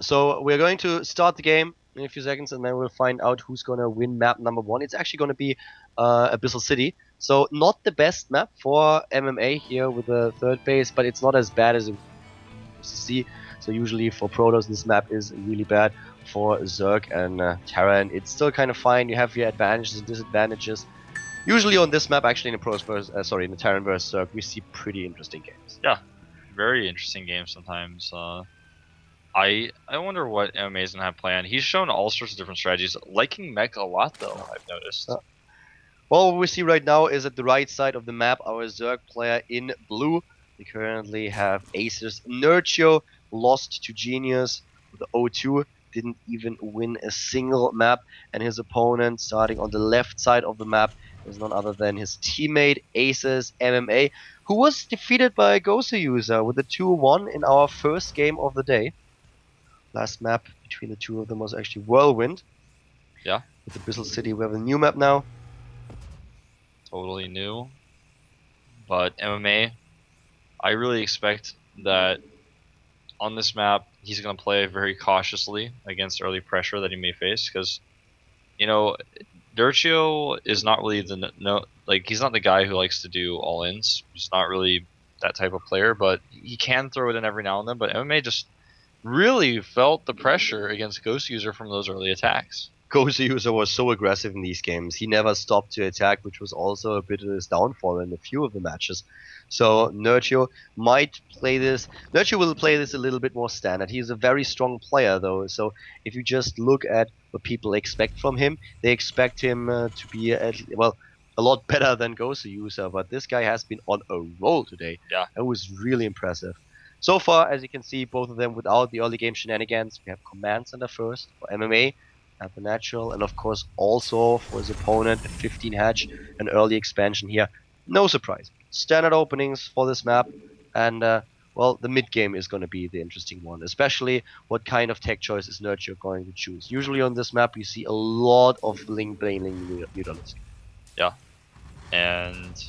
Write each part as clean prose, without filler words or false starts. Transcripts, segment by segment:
so we're going to start the game in a few seconds, and then we'll find out who's gonna win map number 1. It's actually gonna be Abyssal City. So not the best map for MMA here with the third base, but it's not as bad as it used to see. So usually for Protoss this map is really bad. For Zerg and Terran it's still kind of fine. You have your advantages and disadvantages. Usually on this map, actually in the in the Terran versus Zerg, we see pretty interesting games. Yeah, very interesting games sometimes. I wonder what MMA is gonna have planned. He's shown all sorts of different strategies, liking mech a lot though. I've noticed. Well, what we see right now is at the right side of the map, our Zerg player in blue. We currently have AcerNerchio, lost to Genius with the O2, didn't even win a single map, and his opponent, starting on the left side of the map, is none other than his teammate AcerMMA, who was defeated by a Gosu user with a 2-1 in our first game of the day. Last map between the two of them was actually Whirlwind. Yeah. With Abyssal City, we have a new map now. Totally new. But MMA, I really expect that on this map, he's going to play very cautiously against early pressure that he may face, because, you know, Nerchio is not really he's not the guy who likes to do all-ins. He's not really that type of player, but he can throw it in every now and then. But MMA just really felt the pressure against Ghost User from those early attacks. Ghost User was so aggressive in these games. He never stopped to attack, which was also a bit of his downfall in a few of the matches. So Nerchio might play this. Nerchio will play this a little bit more standard. He's a very strong player though. So if you just look at what people expect from him, they expect him to be a lot better than Ghost User. But this guy has been on a roll today. Yeah, it was really impressive. So far, as you can see, both of them without the early game shenanigans. We have Command Center first for MMA. At the natural, and of course also for his opponent a 15 hatch, an early expansion here. No surprise. Standard openings for this map, and well, the mid game is going to be the interesting one, especially what kind of tech choice is Nerchio going to choose. Usually on this map you see a lot of link bailing mutalism. Yeah, and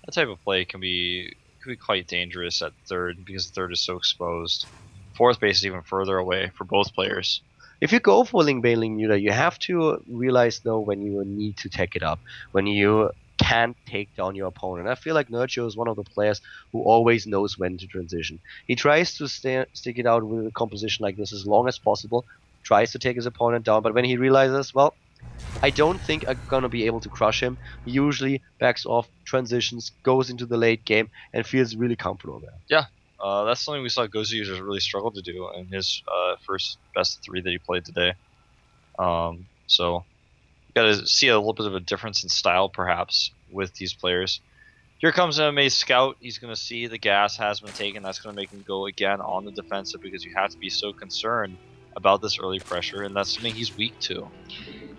that type of play can be quite dangerous at third, because the third is so exposed. Fourth base is even further away for both players. If you go for link bailing muta, you have to realize though when you need to tech it up, when you can't take down your opponent. I feel like Nerchio is one of the players who always knows when to transition. He tries to stick it out with a composition like this as long as possible, tries to take his opponent down, but when he realizes, well, I don't think I'm gonna be able to crush him, he usually backs off, transitions, goes into the late game, and feels really comfortable there. Yeah. That's something we saw Gozu users really struggle to do in his first best of 3 that he played today. So you gotta see a little bit of a difference in style perhaps with these players. Here comes MMA Scout. He's gonna see the gas has been taken. That's gonna make him go again on the defensive, because you have to be so concerned about this early pressure, and that's something he's weak to.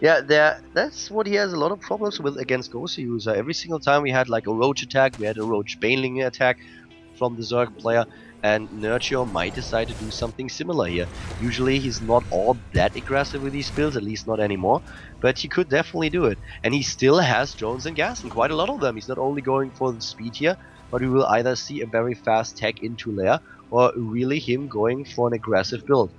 Yeah, that's what he has a lot of problems with against Gosu user. Every single time we had like a roach attack, we had a roach bailing attack from the Zerg player, and Nerchio might decide to do something similar here. Usually he's not all that aggressive with these builds, at least not anymore, but he could definitely do it. And he still has drones and gas, and quite a lot of them. He's not only going for the speed here, but we will either see a very fast tech into lair, or really him going for an aggressive build.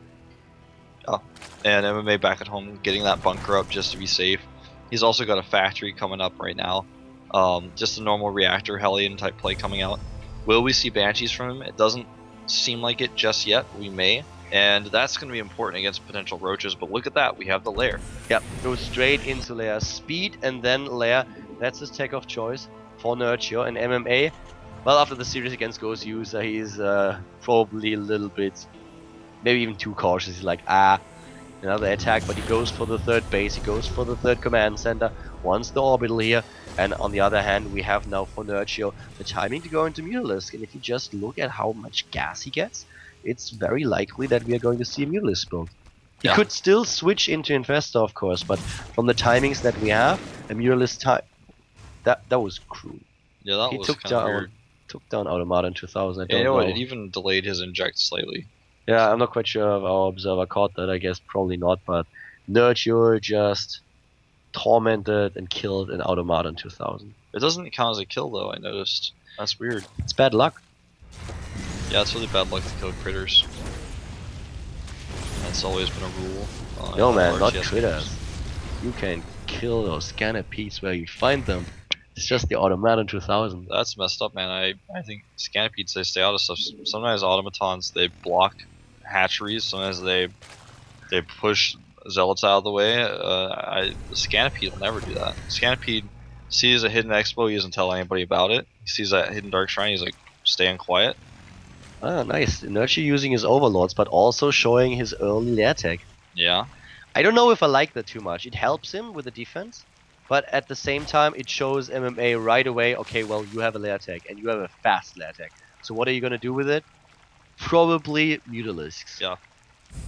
Oh, and MMA back at home getting that bunker up just to be safe. He's also got a factory coming up right now. Just a normal reactor Hellion type play coming out. Will we see Banshees from him? It doesn't seem like it just yet. We may. And that's going to be important against potential roaches. But look at that. We have the lair. Yep. Goes straight into lair. Speed and then lair. That's his tech of choice for Nerchio. And MMA, well, after the series against Ghost User, he's probably a little bit, maybe even too cautious. He's like, another attack. But he goes for the third base. He goes for the third command center. Wants the orbital here. And on the other hand, we have now for Nerchio the timing to go into Mutalisk. And if you just look at how much gas he gets, it's very likely that we are going to see a Mutalisk build. He could still switch into Infestor, of course, but from the timings that we have, a Mutalisk time, that was cruel. Yeah, that was kind of weird. Took down Automata in 2000. I don't you know. It even delayed his inject slightly. Yeah, I'm not quite sure if our observer caught that. I guess probably not, but Nerchio just tormented and killed an Automata in 2000. It doesn't count as a kill though, I noticed. That's weird. It's bad luck. Yeah, it's really bad luck to kill critters. It's always been a rule. No man, not RTS critters. You can kill those scanopedes where you find them. It's just the Automaton 2000. That's messed up, man. I think scanopedes, they stay out of stuff. Sometimes automatons, they block hatcheries. Sometimes they push zealots out of the way. The Scanapede will never do that. Scanapede sees a hidden expo, he doesn't tell anybody about it. He sees that hidden dark shrine, he's like, staying quiet. Ah, nice. Nerchio using his overlords, but also showing his early lair tag. Yeah. I don't know if I like that too much. It helps him with the defense, but at the same time, it shows MMA right away, okay, well, you have a lair tag, and you have a fast lair tag. So what are you going to do with it? Probably Mutalisks. Yeah.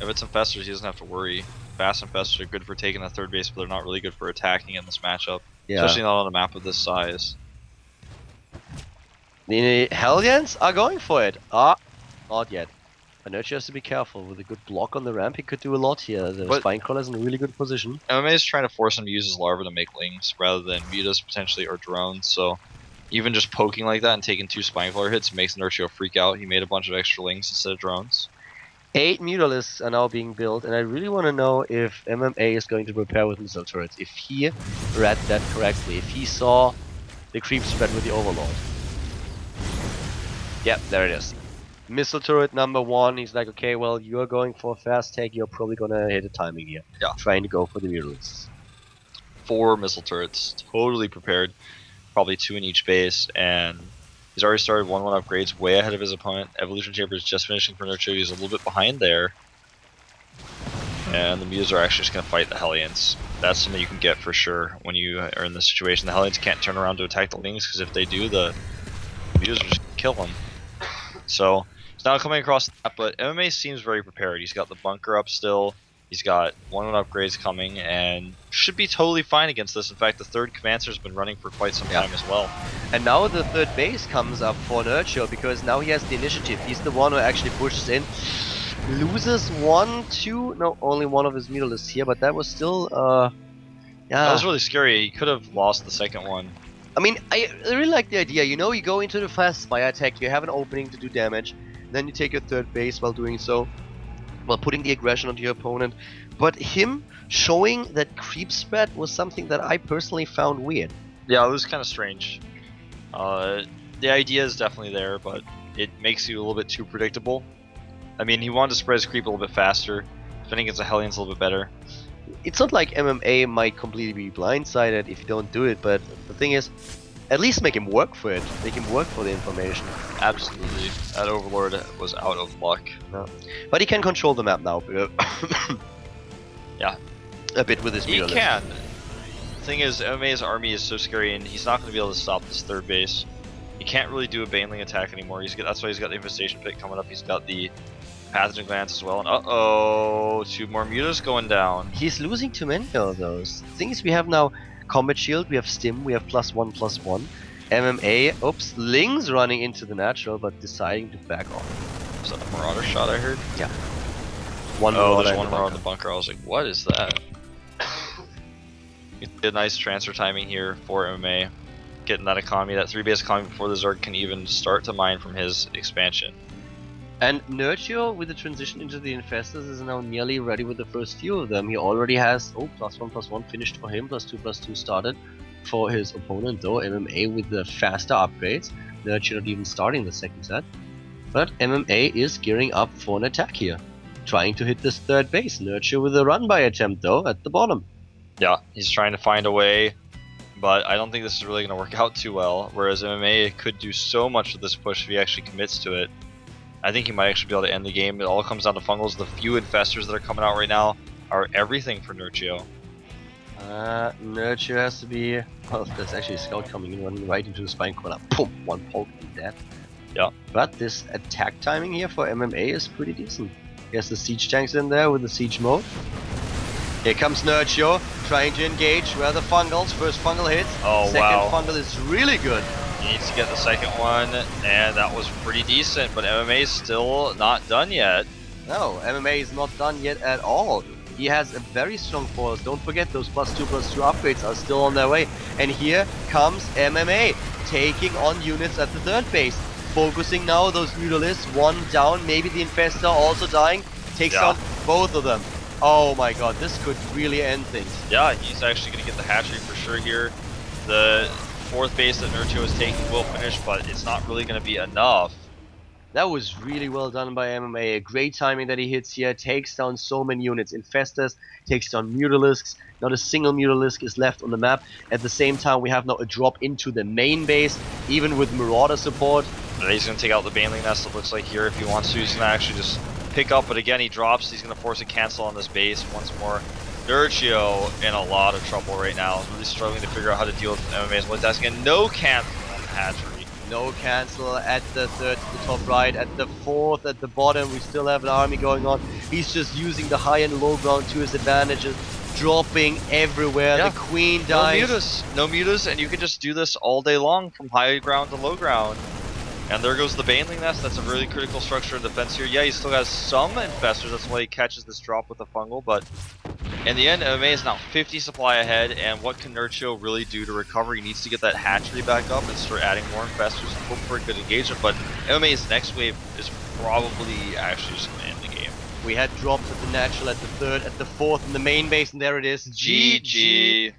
If it's infestors, he doesn't have to worry. Fast infestors are good for taking the third base, but they're not really good for attacking in this matchup. Yeah. Especially not on a map of this size. The Hellions are going for it. Ah, not yet. Nerchio has to be careful. With a good block on the ramp, he could do a lot here. The Spinecrawler's in a really good position. MMA is trying to force him to use his larva to make lings rather than mutas potentially or drones, so even just poking like that and taking 2 Spinecrawler hits makes Nerchio freak out. He made a bunch of extra lings instead of drones. 8 Mutalisks are now being built, and I really want to know if MMA is going to prepare with missile turrets. If he read that correctly, if he saw the creep spread with the Overlord. Yep, there it is. Missile turret number 1, he's like, okay, well, you're going for a fast take, you're probably gonna hit a timing here. Yeah. Trying to go for the Mutalisks. 4 missile turrets, totally prepared. Probably 2 in each base, and he's already started 1-1 upgrades way ahead of his opponent. Evolution Chamber is just finishing for Nerchio. He's a little bit behind there. And the Mutas are actually just going to fight the Hellions. That's something you can get for sure when you are in this situation. The Hellions can't turn around to attack the Lings, because if they do, the Mutas will just kill them. So, he's now coming across that, but MMA seems very prepared. He's got the bunker up still. He's got 1-1 upgrades coming, and should be totally fine against this. In fact, the third Commander has been running for quite some time as well. And now the third base comes up for Nerchio, because now he has the initiative. He's the one who actually pushes in. Loses 1, 2, no, only one of his Mutalisks here, but that was still, yeah. That was really scary. He could have lost the second one. I mean, I really like the idea. You know, you go into the fast spire attack, you have an opening to do damage, then you take your third base while doing so. Well, putting the aggression onto your opponent, but him showing that creep spread was something that I personally found weird. Yeah, it was kind of strange. The idea is definitely there, but it makes you a little bit too predictable. I mean, he wanted to spread his creep a little bit faster. Defending against the Hellions a little bit better. It's not like MMA might completely be blindsided if you don't do it, but the thing is, at least make him work for it. Make him work for the information. Absolutely. That Overlord was out of luck. No. But he can control the map now. Yeah. A bit with his He Mutalisks. can. The thing is, MMA's army is so scary, and he's not going to be able to stop this third base. He can't really do a Baneling attack anymore. That's why he's got the Infestation Pit coming up. He's got the Pathogen Glance as well. And uh-oh, 2 more Mutas going down. He's losing too many of those. The thing is, we have now Combat Shield, we have Stim, we have +1/+1. MMA, oops, Lings running into the natural, but deciding to back off. Is that a Marauder shot I heard? Yeah. One Marauder in the Marauder in bunker. the bunker. I was like, what is that? A nice transfer timing here for MMA. Getting that economy, that 3-base economy before the Zerg can even start to mine from his expansion. And Nerchio, with the transition into the Infestors, is now nearly ready with the first few of them. He already has, +1/+1 finished for him, +2/+2 started for his opponent, though. MMA with the faster upgrades. Nerchio not even starting the second set. But MMA is gearing up for an attack here. Trying to hit this third base. Nerchio with a run-by attempt, though, at the bottom. Yeah, he's trying to find a way, but I don't think this is really going to work out too well. Whereas MMA could do so much with this push if he actually commits to it. I think he might actually be able to end the game. It all comes down to Fungals. The few Infestors that are coming out right now are everything for Nerchio. Nerchio has to be... Well, there's actually a Scout coming in, running right into the spine corner. Boom! One poke and dead. Yeah. But this attack timing here for MMA is pretty decent. He has the Siege Tanks in there with the Siege mode. Here comes Nerchio, trying to engage. Where are the Fungals? First Fungal hit. Oh, Second wow. Fungal is really good. He needs to get the second one, and that was pretty decent, but MMA is still not done yet. No, MMA is not done yet at all. He has a very strong force. Don't forget, those +2/+2 upgrades are still on their way. And here comes MMA, taking on units at the third base. Focusing now those Mutalisks, one down, maybe the Infestor also dying. Takes Yeah. on both of them. Oh my god, this could really end things. Yeah, he's actually going to get the hatchery for sure here. The 4th base that Nerchio is taking will finish, but it's not really going to be enough. That was really well done by MMA. A great timing that he hits here. Takes down so many units. Infestors, takes down Mutalisks. Not a single Mutalisk is left on the map. At the same time, we have now a drop into the main base, even with Marauder support. And he's going to take out the Baneling Nest, it looks like here. If he wants to, he's going to actually just pick up. But again, he drops. He's going to force a cancel on this base once more. Nerchio in a lot of trouble right now. He's really struggling to figure out how to deal with MMA's multitasking. And no cancel on the hatchery. No cancel at the 3rd, to the top right, at the 4th, at the bottom. We still have an army going on. He's just using the high and low ground to his advantages, dropping everywhere. Yeah. The queen dies. No mutas, and you can just do this all day long from high ground to low ground. And there goes the Baneling Nest. That's a really critical structure in defense here. Yeah, he still has some infestors. That's why he catches this drop with the fungal. But in the end, MMA is now 50 supply ahead. And what can Nerchio really do to recover? He needs to get that hatchery back up and start adding more infestors and hope for a good engagement. But MMA's next wave is probably actually just going to end the game. We had drops at the natural, at the 3rd, at the 4th, in the main base, and there it is. GG.